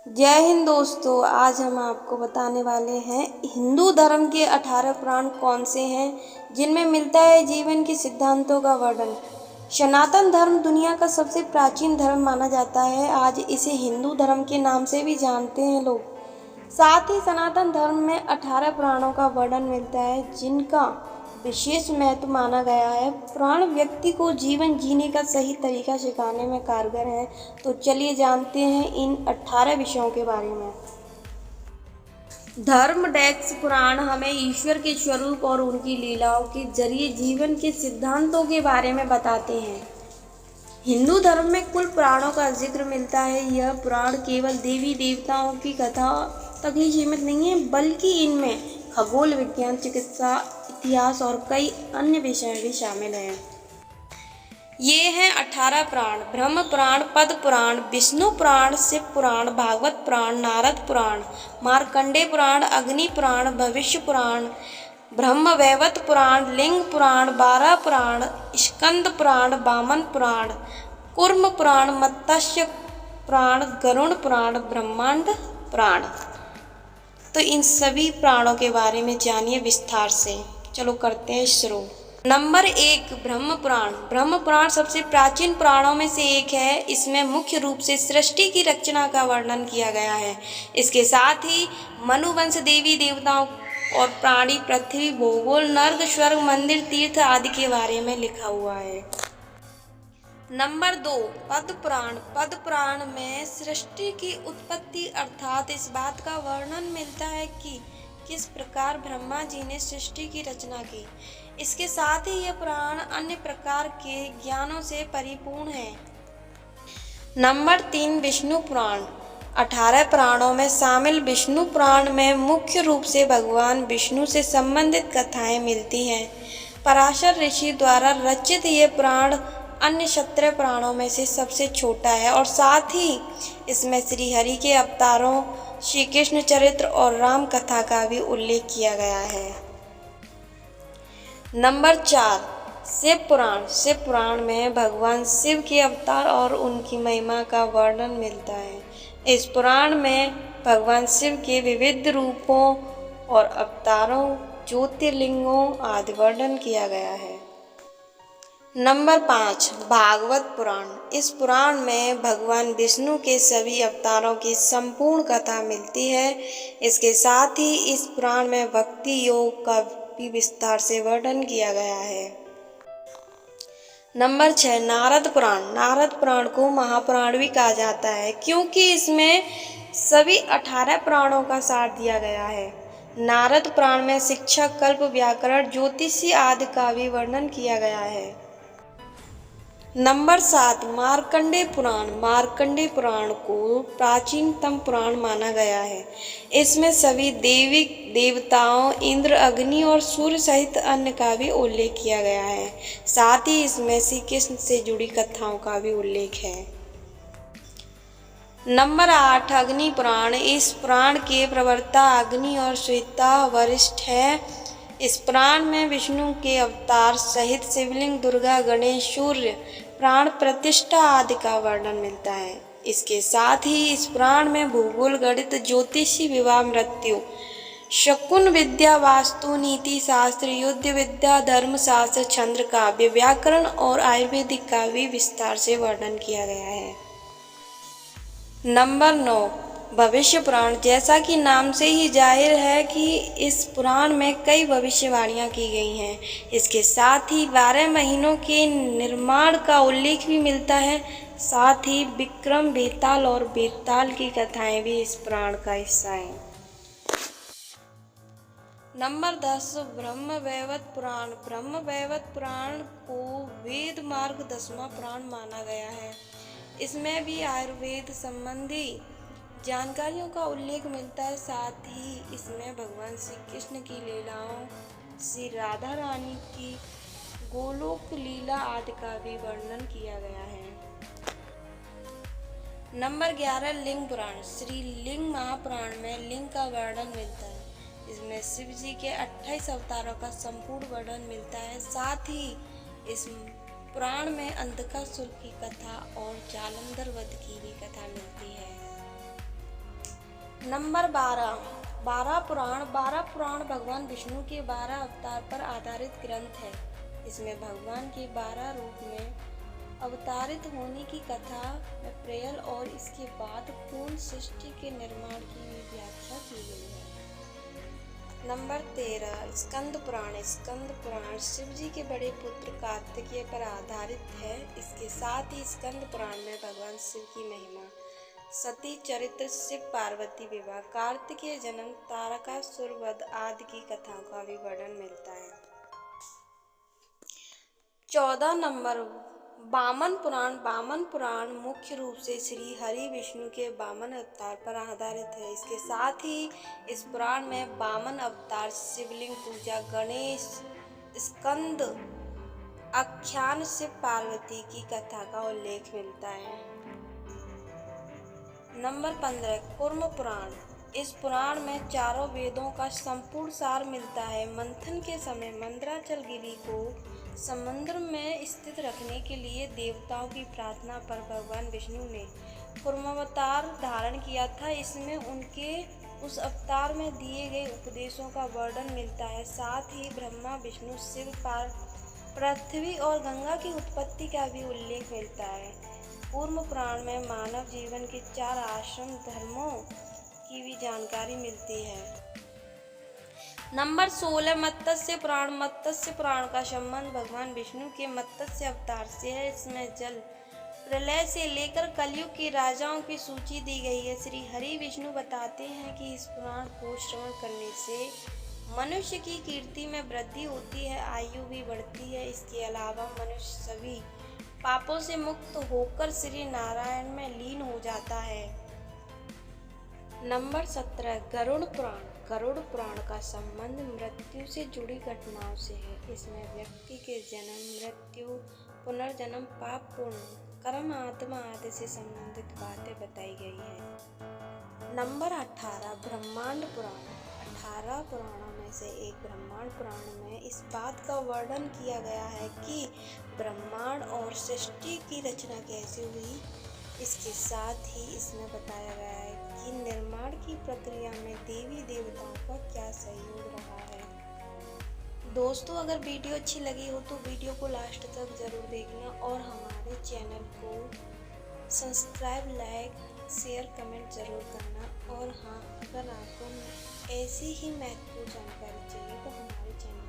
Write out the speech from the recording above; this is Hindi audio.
जय हिंद दोस्तों। आज हम आपको बताने वाले हैं हिंदू धर्म के 18 पुराण कौन से हैं जिनमें मिलता है जीवन के सिद्धांतों का वर्णन। सनातन धर्म दुनिया का सबसे प्राचीन धर्म माना जाता है। आज इसे हिंदू धर्म के नाम से भी जानते हैं लोग। साथ ही सनातन धर्म में 18 पुराणों का वर्णन मिलता है जिनका विशेष महत्व माना गया है। पुराण व्यक्ति को जीवन जीने का सही तरीका सिखाने में कारगर है। तो चलिए जानते हैं इन 18 विषयों के बारे में। धर्म डेक्स पुराण हमें ईश्वर के स्वरूप और उनकी लीलाओं के जरिए जीवन के सिद्धांतों के बारे में बताते हैं। हिंदू धर्म में कुल पुराणों का जिक्र मिलता है। यह पुराण केवल देवी देवताओं की कथा तक ही सीमित नहीं है, बल्कि इनमें खगोल विज्ञान, चिकित्सा, इतिहास और कई अन्य विषय भी शामिल हैं। ये हैं 18 पुराण: ब्रह्म पुराण, पद्म पुराण, विष्णु पुराण, शिव पुराण, भागवत पुराण, नारद पुराण, मार्कंडेय पुराण, अग्नि पुराण, भविष्य पुराण, ब्रह्मवैवर्त पुराण, लिंग पुराण, 12 पुराण, स्कंद पुराण, वामन पुराण, कूर्म पुराण, मत्स्य पुराण, गरुड़ पुराण, ब्रह्मांड पुराण। तो इन सभी पुराणों के बारे में जानिए विस्तार से। चलो करते हैं शुरू। नंबर 1, ब्रह्म पुराण। ब्रह्म पुराण सबसे प्राचीन पुराणों में से एक है। इसमें मुख्य रूप से सृष्टि की रचना का वर्णन किया गया है। इसके साथ ही मनुवंश, देवी देवताओं और प्राणी, पृथ्वी, भूगोल, नर्क, स्वर्ग, मंदिर, तीर्थ आदि के बारे में लिखा हुआ है। नंबर 2, पद्म पुराण। पद्म पुराण में सृष्टि की उत्पत्ति अर्थात इस बात का वर्णन मिलता है कि किस प्रकार ब्रह्मा जी ने सृष्टि की रचना की। इसके साथ ही यह पुराण अन्य प्रकार के ज्ञानों से परिपूर्ण है। नंबर 3, विष्णु पुराण। 18 पुराणों में शामिल विष्णु पुराण में मुख्य रूप से भगवान विष्णु से संबंधित कथाएं मिलती हैं। पराशर ऋषि द्वारा रचित ये पुराण अन्य 17 पुराणों में से सबसे छोटा है और साथ ही इसमें श्री हरि के अवतारों, श्री कृष्ण चरित्र और राम कथा का भी उल्लेख किया गया है। नंबर 4, शिव पुराण। शिव पुराण में भगवान शिव के अवतार और उनकी महिमा का वर्णन मिलता है। इस पुराण में भगवान शिव के विविध रूपों और अवतारों, ज्योतिर्लिंगों आदि वर्णन किया गया है। नंबर 5, भागवत पुराण। इस पुराण में भगवान विष्णु के सभी अवतारों की संपूर्ण कथा मिलती है। इसके साथ ही इस पुराण में भक्ति योग का भी विस्तार से वर्णन किया गया है। नंबर 6, नारद पुराण। नारद पुराण को महापुराण भी कहा जाता है क्योंकि इसमें सभी 18 पुराणों का सार दिया गया है। नारद पुराण में शिक्षा, कल्प, व्याकरण, ज्योतिषी आदि का भी वर्णन किया गया है। नंबर 7, मार्कंडेय पुराण। मार्कंडेय पुराण को प्राचीनतम पुराण माना गया है। इसमें सभी देवी देवताओं, इंद्र, अग्नि और सूर्य सहित अन्य का भी उल्लेख किया गया है। साथ ही इसमें श्री कृष्ण से जुड़ी कथाओं का भी उल्लेख है। नंबर 8, अग्नि पुराण। इस पुराण के प्रवक्ता अग्नि और श्वेता वशिष्ठ है। इस पुराण में विष्णु के अवतार सहित शिवलिंग, दुर्गा, गणेश, सूर्य, प्राण प्रतिष्ठा आदि का वर्णन मिलता है। इसके साथ ही इस पुराण में भूगोल, गणित, ज्योतिषी, विवाह, मृत्यु, शकुन विद्या, वास्तु, नीति शास्त्र, युद्ध विद्या, धर्मशास्त्र, छंद काव्य, व्याकरण और आयुर्वेदिक का भी विस्तार से वर्णन किया गया है। नंबर 9, भविष्य पुराण। जैसा कि नाम से ही जाहिर है कि इस पुराण में कई भविष्यवाणियाँ की गई हैं। इसके साथ ही 12 महीनों के निर्माण का उल्लेख भी मिलता है। साथ ही विक्रम बेताल और बेताल की कथाएं भी इस पुराण का हिस्सा हैं। नंबर 10, ब्रह्मवैवर्त पुराण। ब्रह्मवैवर्त पुराण को वेद मार्ग 10वां पुराण माना गया है। इसमें भी आयुर्वेद संबंधी जानकारियों का उल्लेख मिलता है। साथ ही इसमें भगवान श्री कृष्ण की लीलाओं, श्री राधा रानी की गोलोक लीला आदि का भी वर्णन किया गया है। नंबर 11, लिंग पुराण। श्री लिंग महापुराण में लिंग का वर्णन मिलता है। इसमें शिव जी के 28 अवतारों का संपूर्ण वर्णन मिलता है। साथ ही इस पुराण में अंधकासुर की कथा और जालंधर वध की भी कथा मिलती है। नंबर 12 बारह पुराण भगवान विष्णु के 12 अवतार पर आधारित ग्रंथ है। इसमें भगवान के 12 रूप में अवतारित होने की कथा में प्रेयल और इसके बाद पूर्ण सृष्टि के निर्माण की व्याख्या की गई है। नंबर 13 स्कंद पुराण शिव जी के बड़े पुत्र कार्तिकेय पर आधारित है। इसके साथ ही स्कंद पुराण में भगवान शिव की महिमा, सती चरित्र, शिव पार्वती विवाह, कार्तिकेय जन्म, तारकासुर वध आदि की कथाओं का भी वर्णन मिलता है। 14 नंबर वामन पुराण मुख्य रूप से श्री हरि विष्णु के वामन अवतार पर आधारित है। इसके साथ ही इस पुराण में वामन अवतार, शिवलिंग पूजा, गणेश, स्कंद आख्यान, शिव पार्वती की कथा का उल्लेख मिलता है। नंबर 15 कूर्म पुराण। इस पुराण में चारों वेदों का संपूर्ण सार मिलता है। मंथन के समय मंदराचल गिरी को समुद्र में स्थित रखने के लिए देवताओं की प्रार्थना पर भगवान विष्णु ने कूर्मावतार धारण किया था। इसमें उनके उस अवतार में दिए गए उपदेशों का वर्णन मिलता है। साथ ही ब्रह्मा, विष्णु, शिव, पृथ्वी और गंगा की उत्पत्ति का भी उल्लेख मिलता है। कूर्म पुराण में मानव जीवन के 4 आश्रम धर्मों की भी जानकारी मिलती है। नंबर 16 मत्स्य पुराण का संबंध भगवान विष्णु के मत्स्य अवतार से है। इसमें जल प्रलय से लेकर कलयुग के राजाओं की सूची दी गई है। श्री हरि विष्णु बताते हैं कि इस पुराण को श्रवण करने से मनुष्य की कीर्ति में वृद्धि होती है, आयु भी बढ़ती है। इसके अलावा मनुष्य सभी पापों से मुक्त होकर श्री नारायण में लीन हो जाता है। नंबर 17 गरुड़ पुराण का संबंध मृत्यु से जुड़ी घटनाओं से है। इसमें व्यक्ति के जन्म, मृत्यु, पुनर्जन्म, पाप, पुण्य, कर्म, आत्मा आदि से संबंधित बातें बताई गई है। नंबर 18 ब्रह्मांड पुराण। 18 पुराणों में से एक ब्रह्मांड पुराण में इस बात का वर्णन किया गया है कि ब्रह्मांड और सृष्टि की रचना कैसे हुई। इसके साथ ही इसमें बताया गया है कि निर्माण की प्रक्रिया में देवी देवताओं का क्या सहयोग रहा है। दोस्तों, अगर वीडियो अच्छी लगी हो तो वीडियो को लास्ट तक ज़रूर देखना और हमारे चैनल को सब्सक्राइब, लाइक, शेयर, कमेंट ज़रूर करना। और हाँ, अगर आपको ऐसी ही महत्वपूर्ण जानकारी चाहिए तो हमारे चैनल